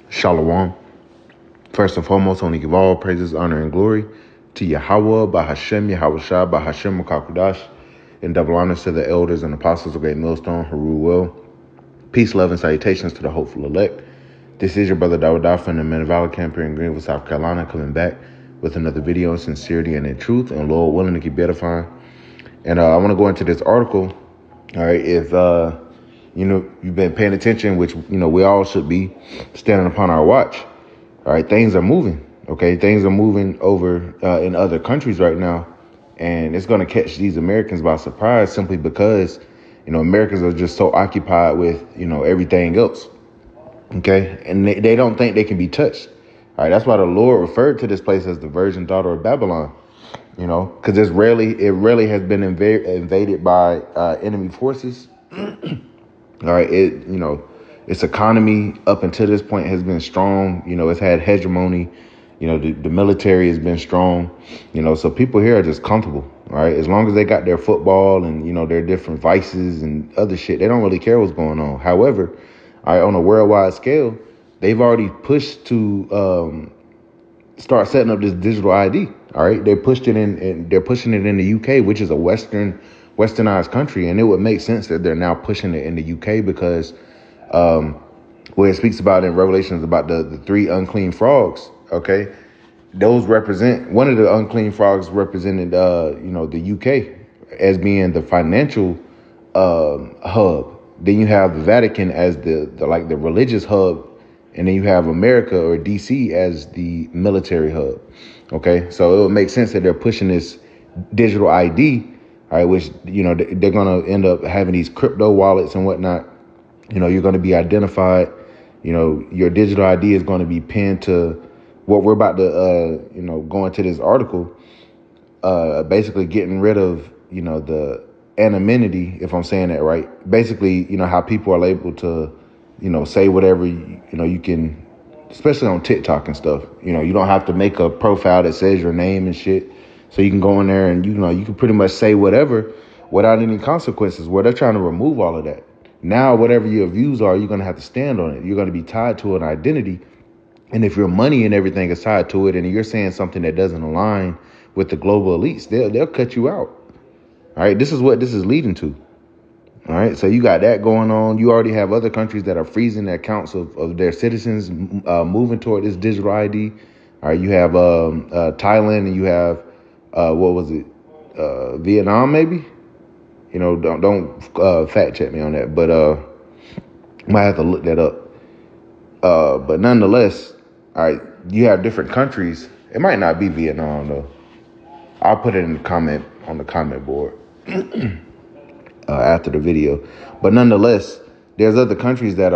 Shalom. First and foremost, I want to give all praises, honor, and glory to Yahweh, Bahashem, Yahushua, Bahashem, Makakudash, and double honors to the elders and apostles of Great Millstone, Haru Will. Peace, love, and salutations to the hopeful elect. This is your brother Dawada from the Men of Valor camp here in Greenville, South Carolina, coming back with another video in sincerity and in truth, and Lord willing to keep edifying. And I want to go into this article. All right, if you've been paying attention, which we all should be, standing upon our watch. All right, things are moving. Okay, things are moving over in other countries right now, and it's going to catch these Americans by surprise simply because Americans are just so occupied with everything else. Okay, and they don't think they can be touched. All right, that's why the Lord referred to this place as the virgin daughter of Babylon. Because it rarely has been invaded by enemy forces. All right, its economy up until this point has been strong. It's had hegemony. The military has been strong. So people here are just comfortable. All right, as long as they got their football and their different vices and other shit, they don't really care what's going on. However, all right, on a worldwide scale, they've already pushed to start setting up this digital ID. All right, they pushed it in, and they're pushing it in the UK, which is a westernized country, and it would make sense that they're now pushing it in the UK because where it speaks about in Revelations about the three unclean frogs. Okay, those represent one of the unclean frogs represented the UK as being the financial hub. Then you have the Vatican as the religious hub. And then you have America or DC as the military hub. Okay, so it would make sense that they're pushing this digital ID, all right, which, they're going to end up having these crypto wallets and whatnot. You're going to be identified. Your digital ID is going to be pinned to what we're about to, go into this article, basically getting rid of, the anonymity, if I'm saying that right. Basically, how people are able to say whatever, you can, especially on TikTok and stuff. You don't have to make a profile that says your name and shit. So you can go in there and, you can pretty much say whatever without any consequences, where they're trying to remove all of that. Now, whatever your views are, you're going to have to stand on it. You're going to be tied to an identity. And if your money and everything is tied to it and you're saying something that doesn't align with the global elites, they'll cut you out. All right. This is what this is leading to. All right, so you got that going on. You already have other countries that are freezing the accounts of their citizens moving toward this digital ID. All right, you have Thailand and you have Vietnam, maybe. Don't fact check me on that, but might have to look that up. But nonetheless, all right, you have different countries. It might not be Vietnam though. I'll put it in the comment on the comment board. After the video, but nonetheless, there's other countries that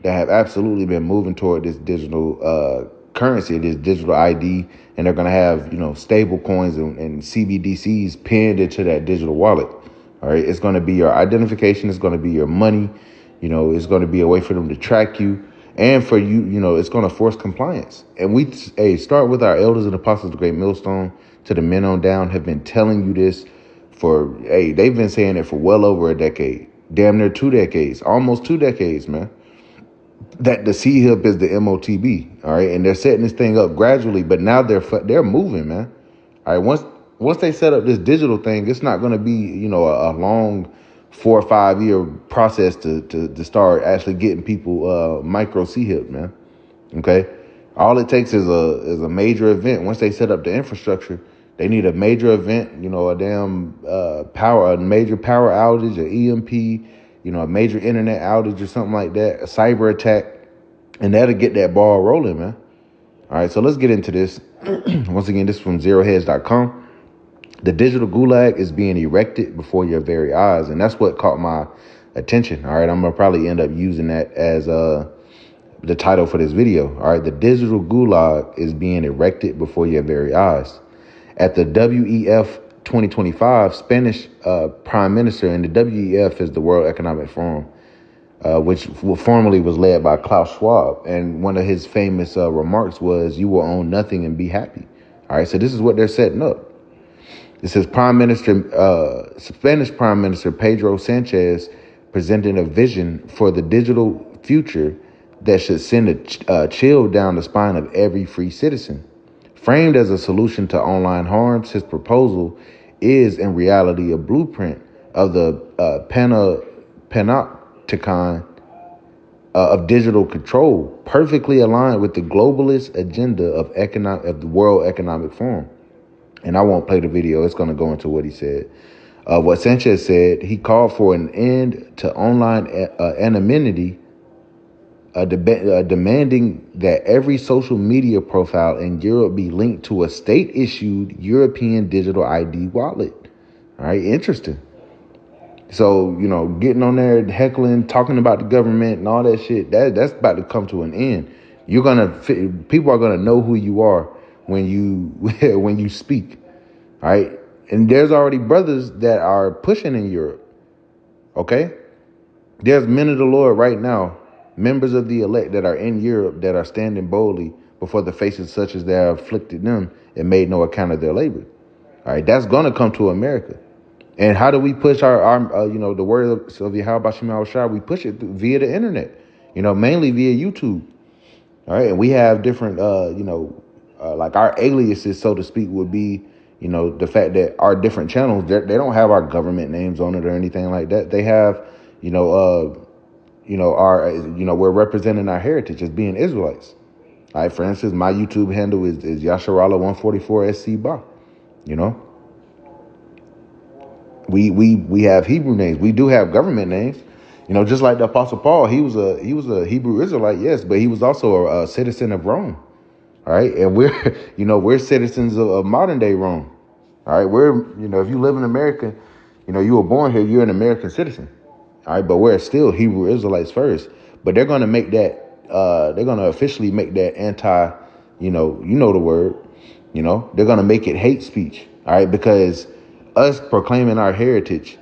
have absolutely been moving toward this digital currency, this digital ID, and they're going to have stable coins and CBDCs pinned into that digital wallet. All right, it's going to be your identification, it's going to be your money, it's going to be a way for them to track you, and for you, it's going to force compliance. And we start with our elders and apostles of Great Millstone to the men on down have been telling you this. They've been saying it for well over a decade, damn near 2 decades, almost 2 decades, man, that the C-Hub is the MOTB. All right. And they're setting this thing up gradually, but now they're moving, man. All right. Once they set up this digital thing, it's not going to be, a long 4 or 5 year process to start actually getting people micro C-Hub, man. OK, all it takes is a major event. Once they set up the infrastructure, they need a major event, a damn a major power outage, an EMP, a major internet outage or something like that, a cyber attack, and that'll get that ball rolling, man. All right, so let's get into this. Once again, this is from zeroheads.com. The digital gulag is being erected before your very eyes, and that's what caught my attention. All right, I'm going to probably end up using that as the title for this video. All right, the digital gulag is being erected before your very eyes. At the WEF 2025, Spanish Prime Minister, and the WEF is the World Economic Forum, which formerly was led by Klaus Schwab. And one of his famous remarks was, "You will own nothing and be happy." All right, so this is what they're setting up. It says Spanish Prime Minister Pedro Sanchez presented a vision for the digital future that should send a chill down the spine of every free citizen. Framed as a solution to online harms, his proposal is in reality a blueprint of the panopticon of digital control, perfectly aligned with the globalist agenda of the World Economic Forum. And I won't play the video. It's going to go into what he said. What Sanchez said, he called for an end to online anonymity, demanding that every social media profile in Europe be linked to a state-issued European digital ID wallet. All right, interesting. So, getting on there, heckling, talking about the government and all that shit, that's about to come to an end. People are gonna know who you are when you when you speak. All right. And there's already brothers that are pushing in Europe. Okay. There's men of the Lord right now, members of the elect that are in Europe that are standing boldly before the faces such as that have afflicted them and made no account of their labor. All right. That's going to come to America. And how do we push our the word of Yahweh Shema Shah? We push it via the internet, mainly via YouTube. All right. And we have different, like our aliases, so to speak, would be, the fact that our different channels, they don't have our government names on it or anything like that. They have, we're representing our heritage as being Israelites. All right. For instance, my YouTube handle is Yasharala 144 SC Ba. We have Hebrew names. We do have government names. Just like the Apostle Paul, he was a Hebrew Israelite, yes, but he was also a citizen of Rome. All right. And we're citizens of modern day Rome. All right. If you live in America, you were born here, you're an American citizen. All right. But we're still Hebrew Israelites first. But they're going to make that, they're going to officially make that the word, they're going to make it hate speech. All right. Because us proclaiming our heritage,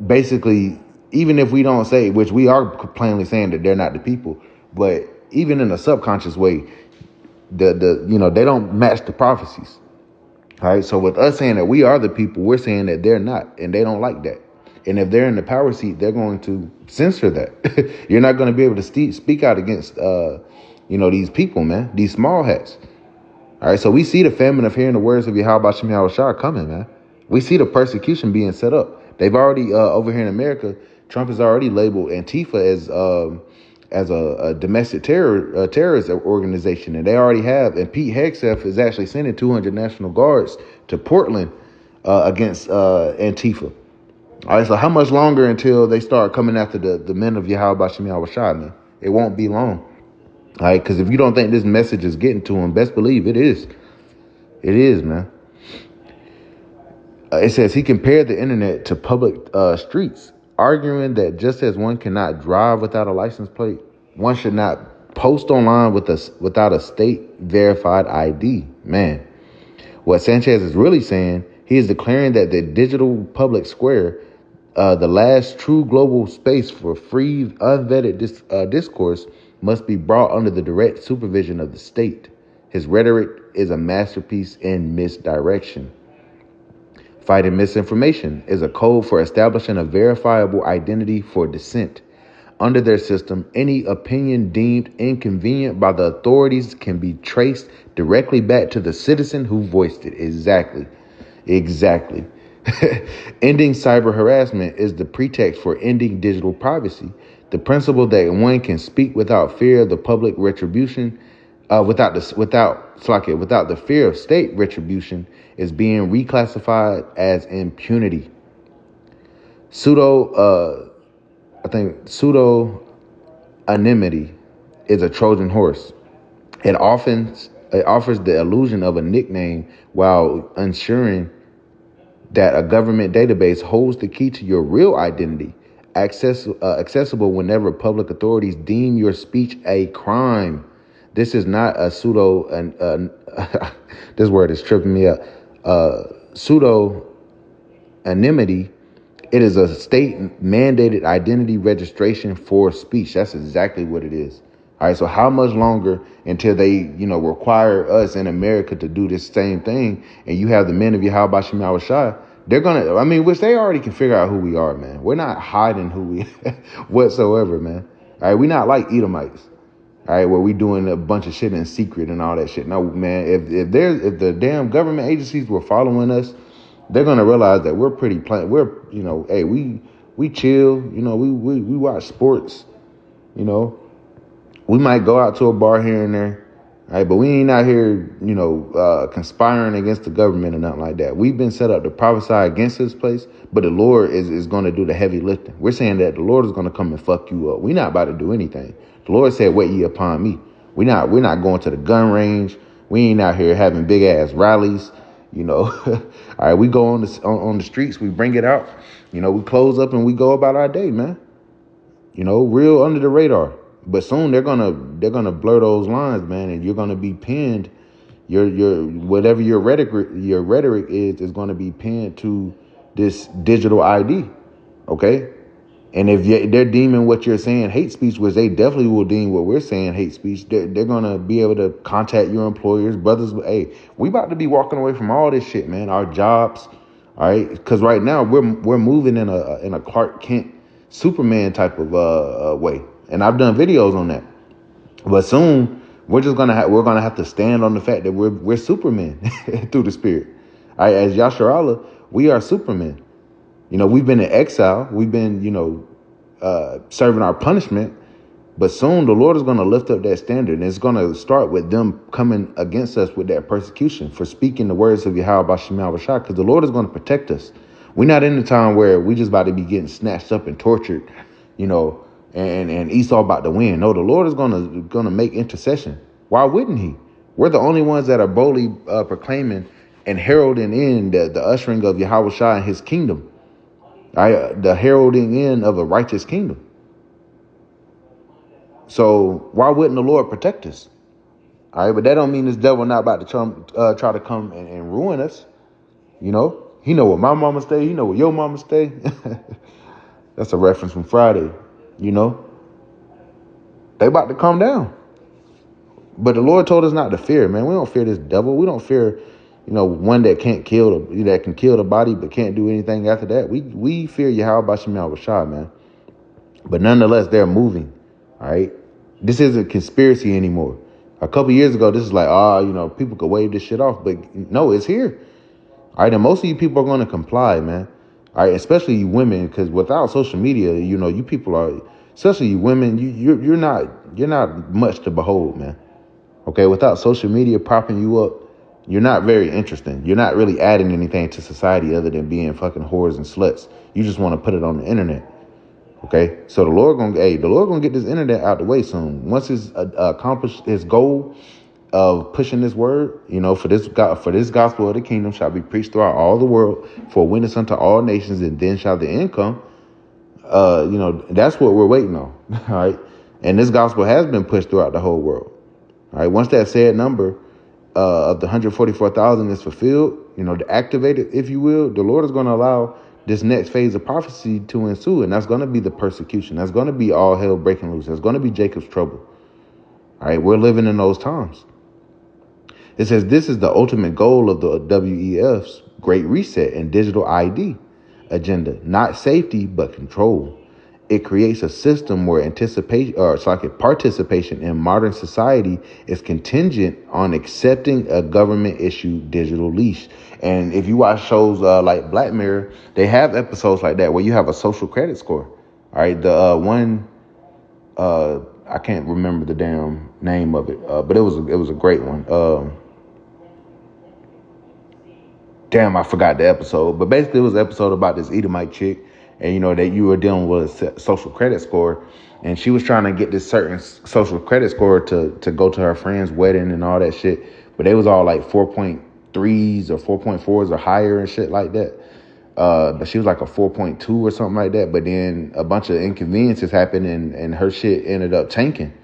basically, even if we don't say, which we are plainly saying that they're not the people, but even in a subconscious way, they don't match the prophecies. All right. So with us saying that we are the people, we're saying that they're not, and they don't like that. And if they're in the power seat, they're going to censor that. You're not going to be able to speak out against, these people, man, these small hats. All right. So we see the famine of hearing the words of Yahweh Shem Yahweh Shah coming, man. We see the persecution being set up. They've already, over here in America, Trump has already labeled Antifa as a domestic terrorist organization, and they already have. And Pete Hegseth is actually sending 200 National Guards to Portland against Antifa. All right, so how much longer until they start coming after the men of Yahweh Shem Yahweh Shah, man? It won't be long. All right, because if you don't think this message is getting to them, best believe it is. It is, man. It says he compared the internet to public streets, arguing that just as one cannot drive without a license plate, one should not post online without a state-verified ID. Man, what Sanchez is really saying, he is declaring that the digital public square, the last true global space for free, unvetted discourse, must be brought under the direct supervision of the state. His rhetoric is a masterpiece in misdirection. Fighting misinformation is a code for establishing a verifiable identity for dissent. Under their system, any opinion deemed inconvenient by the authorities can be traced directly back to the citizen who voiced it. Exactly. Ending cyber harassment is the pretext for ending digital privacy. The principle that one can speak without fear of the public retribution, without the fear of state retribution, is being reclassified as impunity. Pseudo-anonymity is a Trojan horse. It offers the illusion of a nickname while ensuring that a government database holds the key to your real identity, accessible whenever public authorities deem your speech a crime. This is not a this word is tripping me up. Pseudo-anonymity. It is a state-mandated identity registration for speech. That's exactly what it is. All right, so how much longer until they, require us in America to do this same thing? And you have the men of Yahweh Shem Yahweh Shai. They're which they already can figure out who we are, man. We're not hiding who we whatsoever, man. All right, we're not like Edomites. All right, where we doing a bunch of shit in secret and all that shit. No, man, if the damn government agencies were following us, they're gonna realize that we're pretty plain. We're, hey, we chill. We watch sports. We might go out to a bar here and there. All right, but we ain't out here, conspiring against the government or nothing like that. We've been set up to prophesy against this place, but the Lord is going to do the heavy lifting. We're saying that the Lord is going to come and fuck you up. We're not about to do anything. The Lord said, "Wait ye upon me." We're not going to the gun range. We ain't out here having big ass rallies. All right, we go on the streets. We bring it out. We close up and we go about our day, man. Real under the radar. But soon they're gonna blur those lines, man, and you're gonna be pinned. Your whatever your rhetoric is gonna be pinned to this digital ID, okay? And if they're deeming what you're saying hate speech, which they definitely will deem what we're saying hate speech, they're gonna be able to contact your employers, brothers. Hey, we about to be walking away from all this shit, man. Our jobs, all right? Because right now we're moving in a Clark Kent Superman type of way. And I've done videos on that. But soon we're gonna have to stand on the fact that we're Supermen through the Spirit. All right, as Yasharallah, we are Supermen. We've been in exile. We've been, serving our punishment. But soon the Lord is going to lift up that standard. And it's going to start with them coming against us with that persecution for speaking the words of Yahweh Bashim Al-Bashar, because the Lord is going to protect us. We're not in the time where we just about to be getting snatched up and tortured, and Esau about to win. No, the Lord is gonna make intercession. Why wouldn't he? We're the only ones that are boldly proclaiming and heralding in the ushering of Yahweh Shah and his kingdom. The heralding in of a righteous kingdom. So why wouldn't the Lord protect us? All right, but that don't mean this devil not about to try to come and ruin us. He know where my mama stay. He know where your mama stay. That's a reference from Friday. They about to come down. But the Lord told us not to fear, man. We don't fear this devil. We don't fear, one that can kill the body but can't do anything after that. We fear Yahweh Bashim Al-Bashar, man. But nonetheless, they're moving. All right. This isn't conspiracy anymore. A couple years ago, this is like, people could wave this shit off, but no, it's here. All right, and most of you people are going to comply, man. All right, especially you women, because without social media, you people are, especially you women, you're not much to behold, man. Okay, without social media propping you up, you're not very interesting. You're not really adding anything to society other than being fucking whores and sluts. You just want to put it on the internet. Okay, so the Lord gonna get this internet out the way soon. Once he's accomplished his goal of pushing this word, for this gospel of the kingdom shall be preached throughout all the world for a witness unto all nations, and then shall the end come. That's what we're waiting on. All right, and this gospel has been pushed throughout the whole world. All right, once that said number of the 144,000 is fulfilled, to activate it, if you will, the Lord is going to allow this next phase of prophecy to ensue, and that's going to be the persecution. That's going to be all hell breaking loose. That's going to be Jacob's trouble. All right, we're living in those times. It says this is the ultimate goal of the WEF's Great Reset and Digital ID agenda, not safety, but control. It creates a system where participation in modern society is contingent on accepting a government-issued digital leash. And if you watch shows like Black Mirror, they have episodes like that where you have a social credit score. All right, the one I can't remember the damn name of it, but it was a great one. Damn, I forgot the episode, but basically it was an episode about this Edomite chick. And that you were dealing with a social credit score, and she was trying to get this certain social credit score to go to her friend's wedding and all that shit. But they was all like 4.3s or 4.4s or higher and shit like that. But she was like a 4.2 or something like that. But then a bunch of inconveniences happened, and her shit ended up tanking.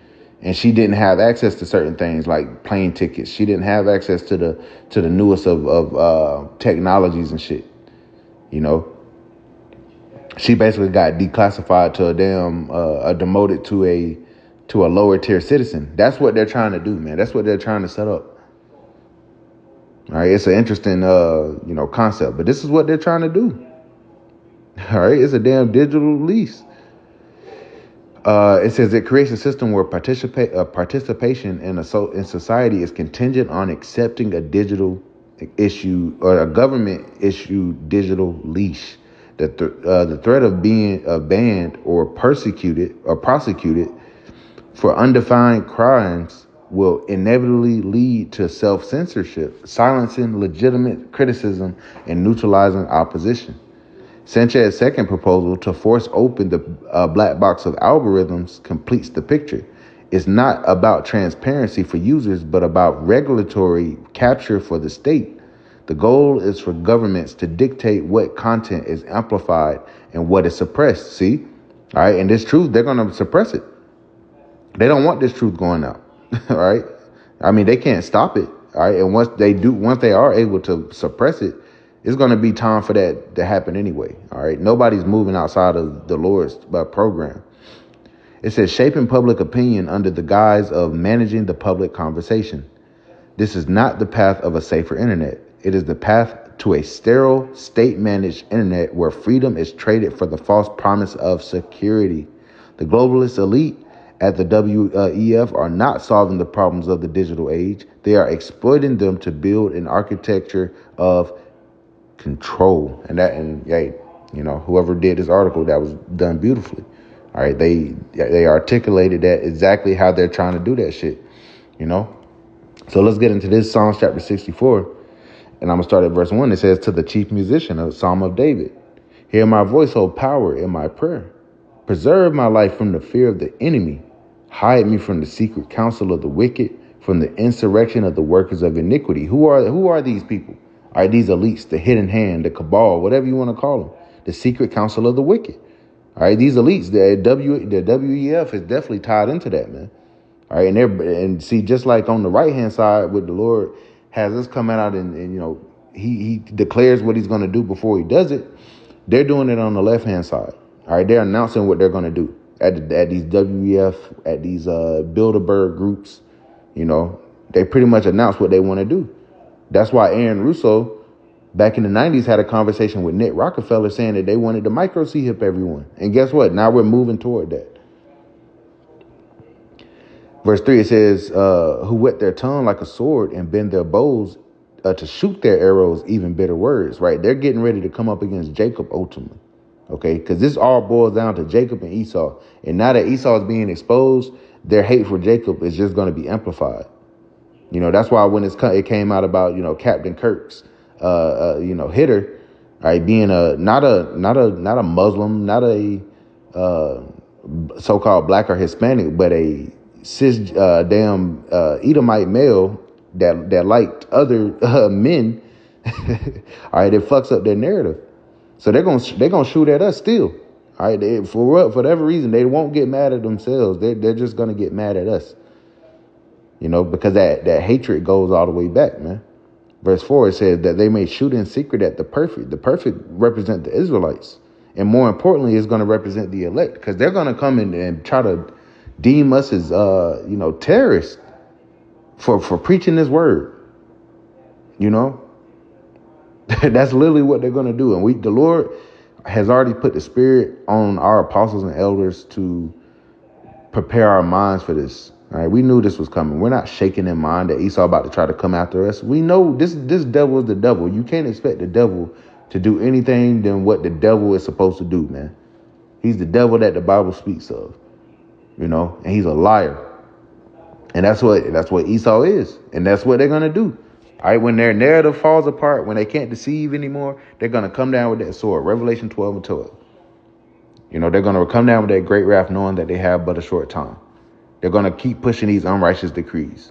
And she didn't have access to certain things like plane tickets. She didn't have access to the newest of technologies and shit. She basically got declassified to demoted to a lower tier citizen. That's what they're trying to do, man. That's what they're trying to set up. All right, it's an interesting concept, but this is what they're trying to do. All right, it's a damn digital lease. It says it creates a system where participation in society is contingent on accepting a digital issue or a government issue digital leash. The threat of being banned or persecuted or prosecuted for undefined crimes will inevitably lead to self-censorship, silencing legitimate criticism and neutralizing opposition. Sanchez's second proposal to force open the black box of algorithms completes the picture. It's not about transparency for users, but about regulatory capture for the state. The goal is for governments to dictate what content is amplified and what is suppressed. See? All right. And this truth, they're going to suppress it. They don't want this truth going out. All right. I mean, they can't stop it. All right. And once they are able to suppress it, it's going to be time for that to happen anyway. All right. Nobody's moving outside of the Lord's program. It says shaping public opinion under the guise of managing the public conversation. This is not the path of a safer internet. It is the path to a sterile, state-managed internet where freedom is traded for the false promise of security. The globalist elite at the WEF are not solving the problems of the digital age. They are exploiting them to build an architecture of control. And whoever did this article, that was done beautifully. All right, they articulated that exactly how they're trying to do that shit. So let's get into this Psalms chapter 64. And I'm going to start at verse 1. It says, to the chief musician, a psalm of David. Hear my voice, O power, in my prayer. Preserve my life from the fear of the enemy. Hide me from the secret counsel of the wicked, from the insurrection of the workers of iniquity. Who are these people? Are these elites, the hidden hand, the cabal, whatever you want to call them, the secret counsel of the wicked? All right, these elites, the WEF is definitely tied into that, man. All right, and see, just like on the right hand side, with the Lord has us coming out and he declares what he's going to do before he does it. They're doing it on the left hand side. All right, they're announcing what they're going to do at these WEF, at these Bilderberg groups. They pretty much announce what they want to do. That's why Aaron Russo back in the 90s had a conversation with Nick Rockefeller saying that they wanted to micro C-hip everyone. And guess what? Now we're moving toward that. Verse 3, it says, who whet their tongue like a sword and bend their bows to shoot their arrows, even bitter words, right? They're getting ready to come up against Jacob ultimately, okay? Because this all boils down to Jacob and Esau. And now that Esau is being exposed, their hate for Jacob is just going to be amplified. That's why when it came out about, Captain Kirk's, hitter, right, being not a Muslim, not a so-called black or Hispanic, but a cis Edomite male that liked other men. All right, it fucks up their narrative. So they're gonna shoot at us still. All right, for whatever reason, they won't get mad at themselves. They're just gonna get mad at us. Because that hatred goes all the way back, man. Verse 4, it says that they may shoot in secret at the perfect. The perfect represent the Israelites. And more importantly, it's going to represent the elect, because they're going to come in and try to deem us as, terrorists for preaching this word. That's literally what they're going to do. And the Lord has already put the spirit on our apostles and elders to prepare our minds for this. All right, we knew this was coming. We're not shaking in mind that Esau about to try to come after us. We know this devil is the devil. You can't expect the devil to do anything than what the devil is supposed to do, man. He's the devil that the Bible speaks of, and he's a liar. And that's what Esau is. And that's what they're going to do. All right, when their narrative falls apart, when they can't deceive anymore, they're going to come down with that sword. Revelation 12 and 12. They're going to come down with that great wrath knowing that they have but a short time. They're going to keep pushing these unrighteous decrees.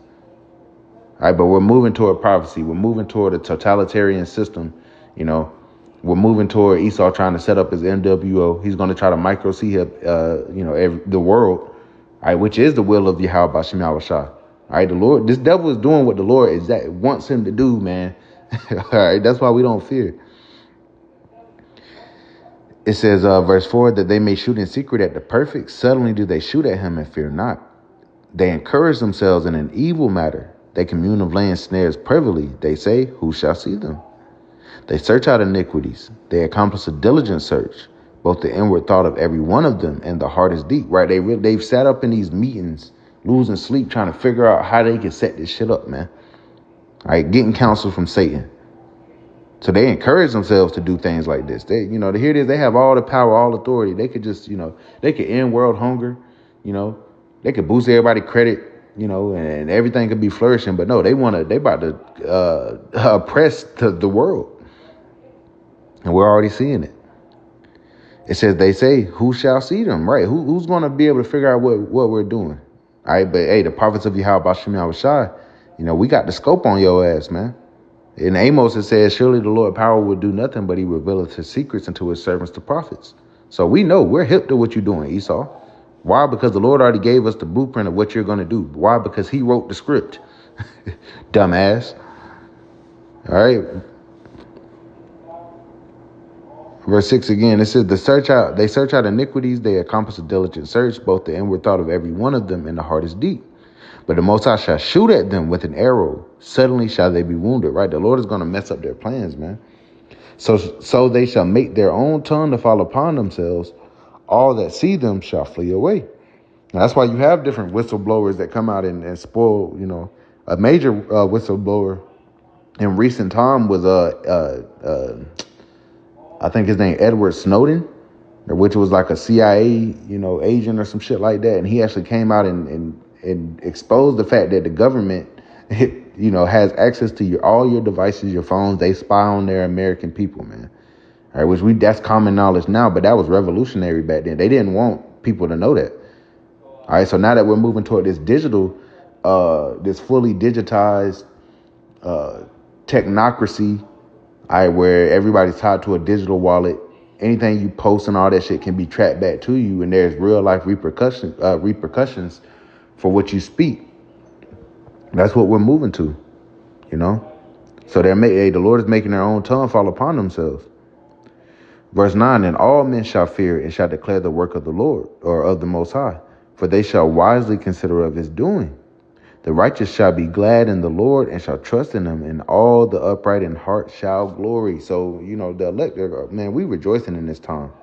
All right, but we're moving toward prophecy. We're moving toward a totalitarian system. We're moving toward Esau trying to set up his NWO. He's going to try to micro C-hip, the world, all right, which is the will of Yahweh B'Shem Yahushua. All right, the Lord, this devil is doing what the Lord wants him to do, man. All right, that's why we don't fear. It says, verse 4, that they may shoot in secret at the perfect. Suddenly do they shoot at him and fear not. They encourage themselves in an evil matter. They commune of laying snares privily. They say, who shall see them? They search out iniquities. They accomplish a diligent search. both the inward thought of every one of them and the heart is deep, right? They've sat up in these meetings, losing sleep, trying to figure out how they can set this shit up, man. All right, getting counsel from Satan. So they encourage themselves to do things like this. Here it is. They have all the power, all authority. They could just, they could end world hunger. They could boost everybody credit, and everything could be flourishing. But no, they about to oppress the world. And we're already seeing it. It says, they say, who shall see them, right? Who's going to be able to figure out what we're doing? All right, but hey, the prophets of Yahweh Bashem Yahushai, we got the scope on your ass, man. In Amos, it says, surely the Lord power will do nothing, but he revealeth his secrets unto his servants, the prophets. So we know we're hip to what you're doing, Esau. Why? Because the Lord already gave us the blueprint of what you're going to do. Why? Because he wrote the script. Dumbass. All right. Verse 6 again, it says, they search out iniquities, they accomplish a diligent search, both the inward thought of every one of them and the heart is deep. But the Most High shall shoot at them with an arrow. Suddenly shall they be wounded, right? The Lord is going to mess up their plans, man. So they shall make their own tongue to fall upon themselves. All that see them shall flee away. Now, that's why you have different whistleblowers that come out and spoil, a major whistleblower in recent time was, I think his name Edward Snowden, which was like a CIA, agent or some shit like that. And he actually came out and exposed the fact that the government, has access to all your devices, your phones. They spy on their American people, man. All right, that's common knowledge now, but that was revolutionary back then. They didn't want people to know that. All right, so now that we're moving toward this digital, this fully digitized technocracy, all right, where everybody's tied to a digital wallet, anything you post and all that shit can be tracked back to you, and there's real life repercussions for what you speak. That's what we're moving to, So the Lord is making their own tongue fall upon themselves. Verse 9, and all men shall fear and shall declare the work of the Lord, or of the Most High, for they shall wisely consider of his doing. The righteous shall be glad in the Lord and shall trust in him, and all the upright in heart shall glory. So, the elect, man, we rejoicing in this time.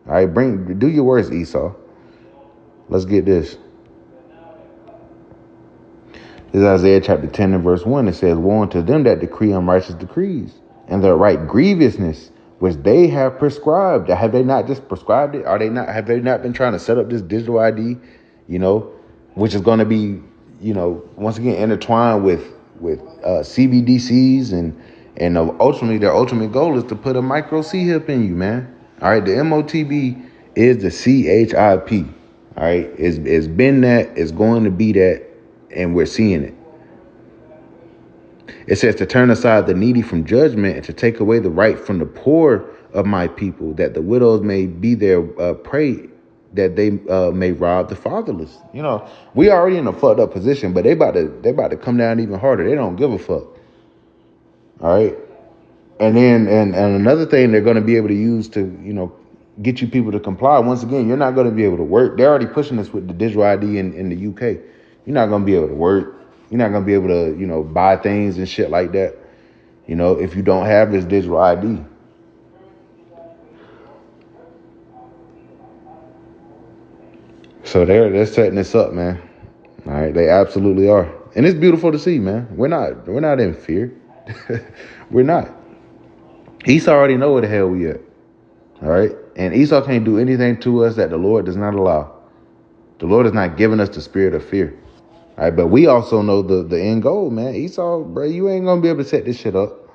All right, do your worst, Esau. Let's get this. This is Isaiah chapter 10 and verse 1. It says, woe unto them that decree unrighteous decrees, and the right grievousness which they have prescribed. Have they not just prescribed it? Have they not been trying to set up this digital ID, which is going to be, once again, intertwined with CBDCs and ultimately their ultimate goal is to put a micro C-hip in you, man. All right, the MOTB is the CHIP. All right, it's been that, it's going to be that, and we're seeing it. It says to turn aside the needy from judgment and to take away the right from the poor of my people, that the widows may be their prey, that they may rob the fatherless. We already in a fucked up position, but they about to come down even harder. They don't give a fuck. All right. And then and another thing they're going to be able to use to, get you people to comply. Once again, you're not going to be able to work. They're already pushing this with the digital ID in the UK. You're not going to be able to work. You're not going to be able to, buy things and shit like that, if you don't have this digital ID. So they're setting this up, man. All right, they absolutely are. And it's beautiful to see, man. We're not in fear. We're not. Esau already know where the hell we at. All right. And Esau can't do anything to us that the Lord does not allow. The Lord has not given us the spirit of fear. All right, but we also know the end goal, man. Esau, bro, you ain't going to be able to set this shit up.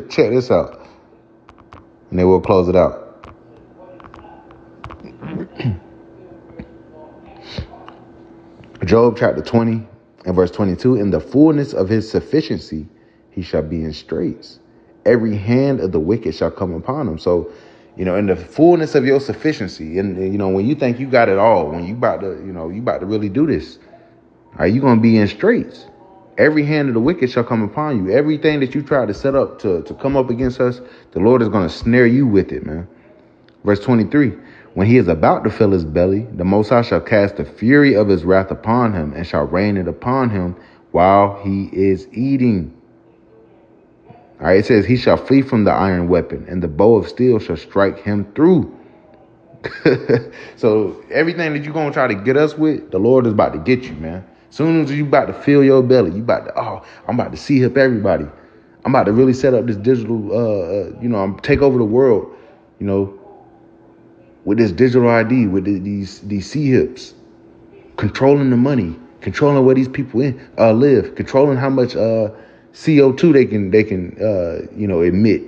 Check this out. And then we'll close it out. Job chapter 20 and verse 22. In the fullness of his sufficiency, he shall be in straits. Every hand of the wicked shall come upon him. So, in the fullness of your sufficiency, and when you think you got it all, when you about to really do this, are you going to be in straits? Every hand of the wicked shall come upon you. Everything that you try to set up to come up against us, the Lord is going to snare you with it, man. Verse 23, when he is about to fill his belly, the Most High shall cast the fury of his wrath upon him and shall rain it upon him while he is eating. All right, it says, he shall flee from the iron weapon, and the bow of steel shall strike him through. So everything that you're going to try to get us with, the Lord is about to get you, man. Soon as you about to fill your belly, you about to, I'm about to see-hip everybody. I'm about to really set up this digital, I'm take over the world, with this digital ID, with these C-hips, controlling the money, controlling where these people live, controlling how much CO2 they can emit,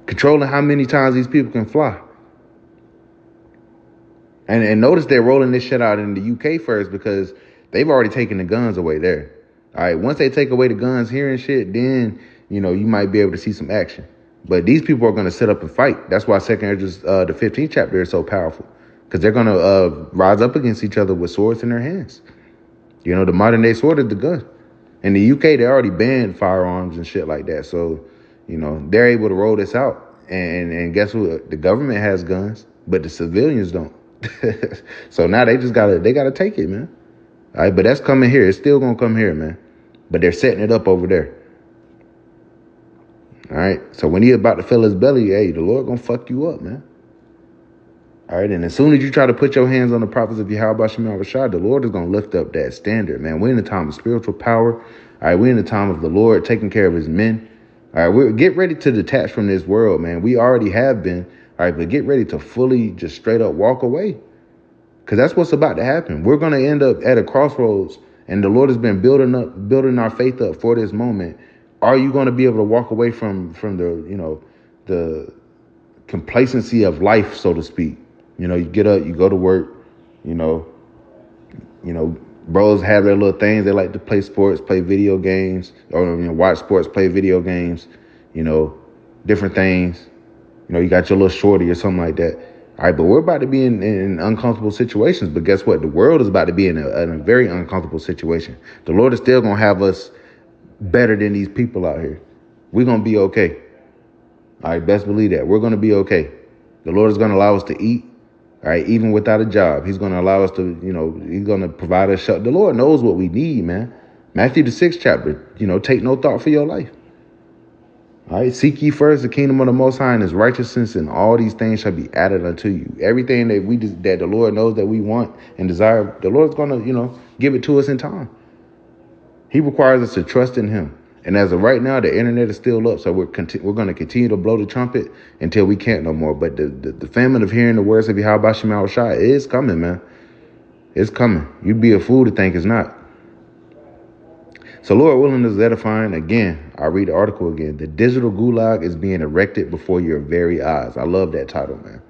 controlling how many times these people can fly. And notice they're rolling this shit out in the UK first because they've already taken the guns away there. All right, once they take away the guns here and shit, then, you might be able to see some action. But these people are going to sit up and fight. That's why 2nd Esdras, the 15th chapter is so powerful. Because they're going to rise up against each other with swords in their hands. The modern day sword is the gun. In the UK, they already banned firearms and shit like that. So, they're able to roll this out. And guess what? The government has guns, but the civilians don't. So now they gotta take it, man. All right, but that's coming here. It's still gonna come here, man. But they're setting it up over there. All right. So when he about to fill his belly, hey, the Lord gonna fuck you up, man. All right, and as soon as you try to put your hands on the prophets of Yahweh Shemel, the Lord is gonna lift up that standard, man. We're in the time of spiritual power. All right, we're in the time of the Lord taking care of his men. All right, we're get ready to detach from this world, man. We already have been. All right, but get ready to fully just straight up walk away. Because that's what's about to happen. We're going to end up at a crossroads, and the Lord has been building our faith up for this moment. Are you going to be able to walk away from the complacency of life, so to speak? You get up, you go to work, bros have their little things. They like to play sports, play video games, or watch sports, play video games, different things. You got your little shorty or something like that. All right, but we're about to be in uncomfortable situations. But guess what? The world is about to be in a very uncomfortable situation. The Lord is still going to have us better than these people out here. We're going to be okay. All right, best believe that. We're going to be okay. The Lord is going to allow us to eat. All right, even without a job. He's going to allow us to, he's going to provide us shelter. The Lord knows what we need, man. Matthew the 6th chapter, take no thought for your life. All right, seek ye first the kingdom of the Most High and his righteousness, and all these things shall be added unto you. Everything that the Lord knows that we want and desire, the Lord's going to, give it to us in time. He requires us to trust in him. And as of right now, the internet is still up, so we're going to continue to blow the trumpet until we can't no more. But the famine of hearing the words of Yahweh Shemel is coming, man. It's coming. You'd be a fool to think it's not. So Lord willing is edifying. Again, I'll read the article again. The digital gulag is being erected before your very eyes. I love that title, man.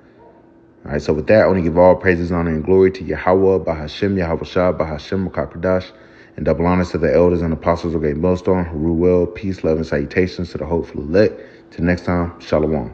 All right, so with that, I want to give all praises, honor, and glory to Yahweh, Bahashem, Yahweh Shah, Bahashem, Makakadash, and double honors to the elders and apostles of Great Millstone, who rule well, peace, love, and salutations to the hopeful elect. Till next time, Shalom.